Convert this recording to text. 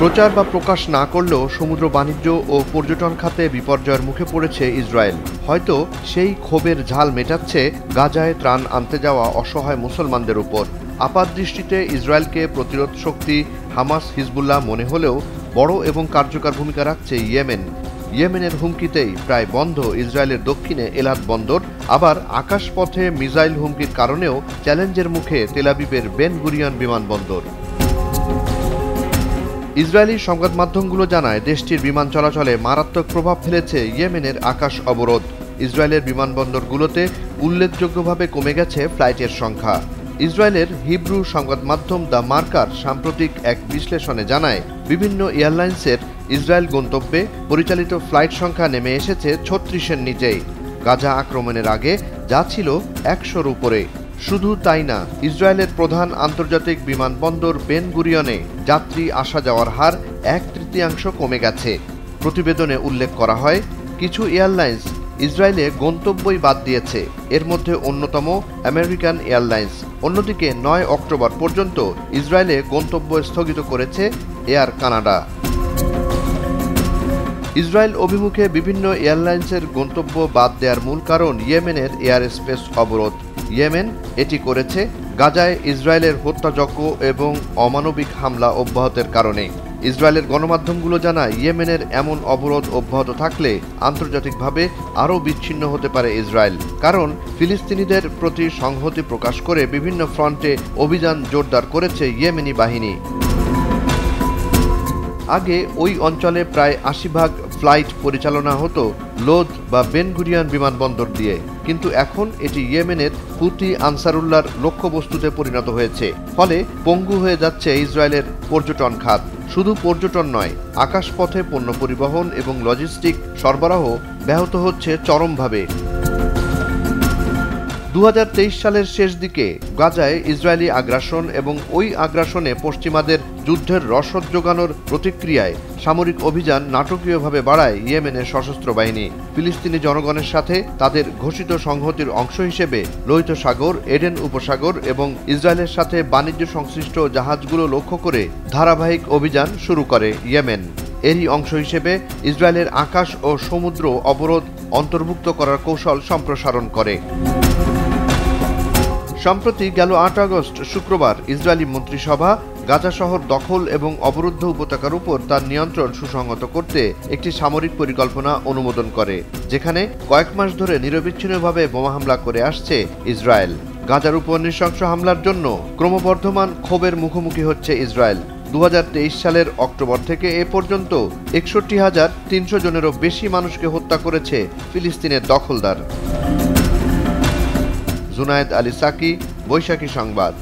প্রচার বা প্রকাশ না করলেও সমুদ্র বাণিজ্য ও পর্যটন খাতে বিপর্যয়ের মুখে পড়েছে ইসরায়েল। হয়তো সেই ক্ষোভের ঝাল মেটাচ্ছে গাজায় ত্রাণ আনতে যাওয়া অসহায় মুসলমানদের উপর। আপাতদৃষ্টিতে ইসরায়েলকে প্রতিরোধ শক্তি হামাস হিজবুল্লাহ মনে হলেও বড় এবং কার্যকর ভূমিকা রাখছে ইয়েমেন। ইয়েমেনের হুমকিতেই প্রায় বন্ধ ইসরায়েলের দক্ষিণে এলাদ বন্দর, আবার আকাশপথে মিসাইল হুমকির কারণেও চ্যালেঞ্জের মুখে তেল আবিবের বেন গুরিয়ন বিমানবন্দর। ইসরায়েলি সংবাদ মাধ্যমগুলো জানায় দেশটির বিমান চলাচলে মারাত্মক প্রভাব ফেলেছে ইয়েমেনের আকাশ অবরোধ। ইসরায়েলের বিমানবন্দরগুলোতে উল্লেখযোগ্যভাবে কমে গেছে ফ্লাইটের সংখ্যা। ইসরায়েলের হিব্রু সংবাদ মাধ্যম দ্য মার্কার সাম্প্রতিক এক বিশ্লেষণে জানায় বিভিন্ন এয়ারলাইন্সের ইসরায়েল গন্তব্যে পরিচালিত ফ্লাইট সংখ্যা নেমে এসেছে ৩৬-এর নিচেই, গাজা আক্রমণের আগে যা ছিল ১০০-র উপরে। শুধু তাই না, ইসরায়েলের প্রধান আন্তর্জাতিক বিমানবন্দর বেন গুরিয়নে যাত্রী আসা যাওয়ার হার ১/৩ কমে গেছে। প্রতিবেদনে উল্লেখ করা হয়, কিছু এয়ারলাইন্স ইসরায়েলে গন্তব্যই বাদ দিয়েছে, এর মধ্যে অন্যতম আমেরিকান এয়ারলাইন্স। অন্যদিকে ৯ অক্টোবর পর্যন্ত ইসরায়েলে গন্তব্য স্থগিত করেছে এয়ার কানাডা। ইসরায়েল অভিমুখে বিভিন্ন এয়ারলাইন্সের গন্তব্য বাদ দেওয়ার মূল কারণ ইয়েমেনের এয়ার স্পেস অবরোধ। ইয়েমেন এটি করেছে গাজায় ইসরায়েলের হত্যাযজ্ঞ এবং অমানবিক হামলা অব্যাহতের কারণে। ইসরায়েলের গণমাধ্যমগুলো জানায় ইয়েমেনের এমন অবরোধ অব্যাহত থাকলে আন্তর্জাতিকভাবে আরও বিচ্ছিন্ন হতে পারে ইসরায়েল, কারণ ফিলিস্তিনিদের প্রতি সংহতি প্রকাশ করে বিভিন্ন ফ্রন্টে অভিযান জোরদার করেছে ইয়েমেনি বাহিনী। আগে ওই অঞ্চলে প্রায় ৮০% ফ্লাইট পরিচালনা হতো লোদ বা বেন গুরিয়ন বিমানবন্দর দিয়ে, কিন্তু এখন এটি ইয়েমেনের হুতি আনসারুল্লাহর লক্ষ্যবস্তুতে পরিণত হয়েছে। ফলে পঙ্গু হয়ে যাচ্ছে ইসরায়েলের পর্যটন খাত। শুধু পর্যটন নয়, আকাশপথে পণ্য পরিবহন এবং লজিস্টিক সরবরাহ ব্যাহত হচ্ছে চরমভাবে। ২০২৩ সালের শেষ দিকে গাজায় ইসরায়েলি আগ্রাসন এবং ওই আগ্রাসনে পশ্চিমাদের যুদ্ধের রসদ জোগানোর প্রতিক্রিয়ায় সামরিক অভিযান নাটকীয়ভাবে বাড়ায় ইয়েমেনের সশস্ত্র বাহিনী। ফিলিস্তিনি জনগণের সাথে তাদের ঘোষিত সংহতির অংশ হিসেবে লোহিত সাগর, এডেন উপসাগর এবং ইসরায়েলের সাথে বাণিজ্য সংশ্লিষ্ট জাহাজগুলো লক্ষ্য করে ধারাবাহিক অভিযান শুরু করে ইয়েমেন। এরই অংশ হিসেবে ইসরায়েলের আকাশ ও সমুদ্র অবরোধ অন্তর্ভুক্ত করার কৌশল সম্প্রসারণ করে। সম্প্রতি গেল ৮ আগস্ট শুক্রবার ইসরায়েলি মন্ত্রিসভা গাজা শহর দখল এবং অবরুদ্ধ উপত্যকার উপর তার নিয়ন্ত্রণ সুসংহত করতে একটি সামরিক পরিকল্পনা অনুমোদন করে, যেখানে কয়েক মাস ধরে নিরবিচ্ছিন্নভাবে বোমা হামলা করে আসছে ইসরায়েল। গাজার উপর নৃশংস হামলার জন্য ক্রমবর্ধমান ক্ষোভের মুখোমুখি হচ্ছে ইসরায়েল। ২০২৩ সালের অক্টোবর থেকে এ পর্যন্ত ৬১,৩০০ জনেরও বেশি মানুষকে হত্যা করেছে ফিলিস্তিনের দখলদার। জুনায়েদ আলী সাকি, বৈশাখী সংবাদ।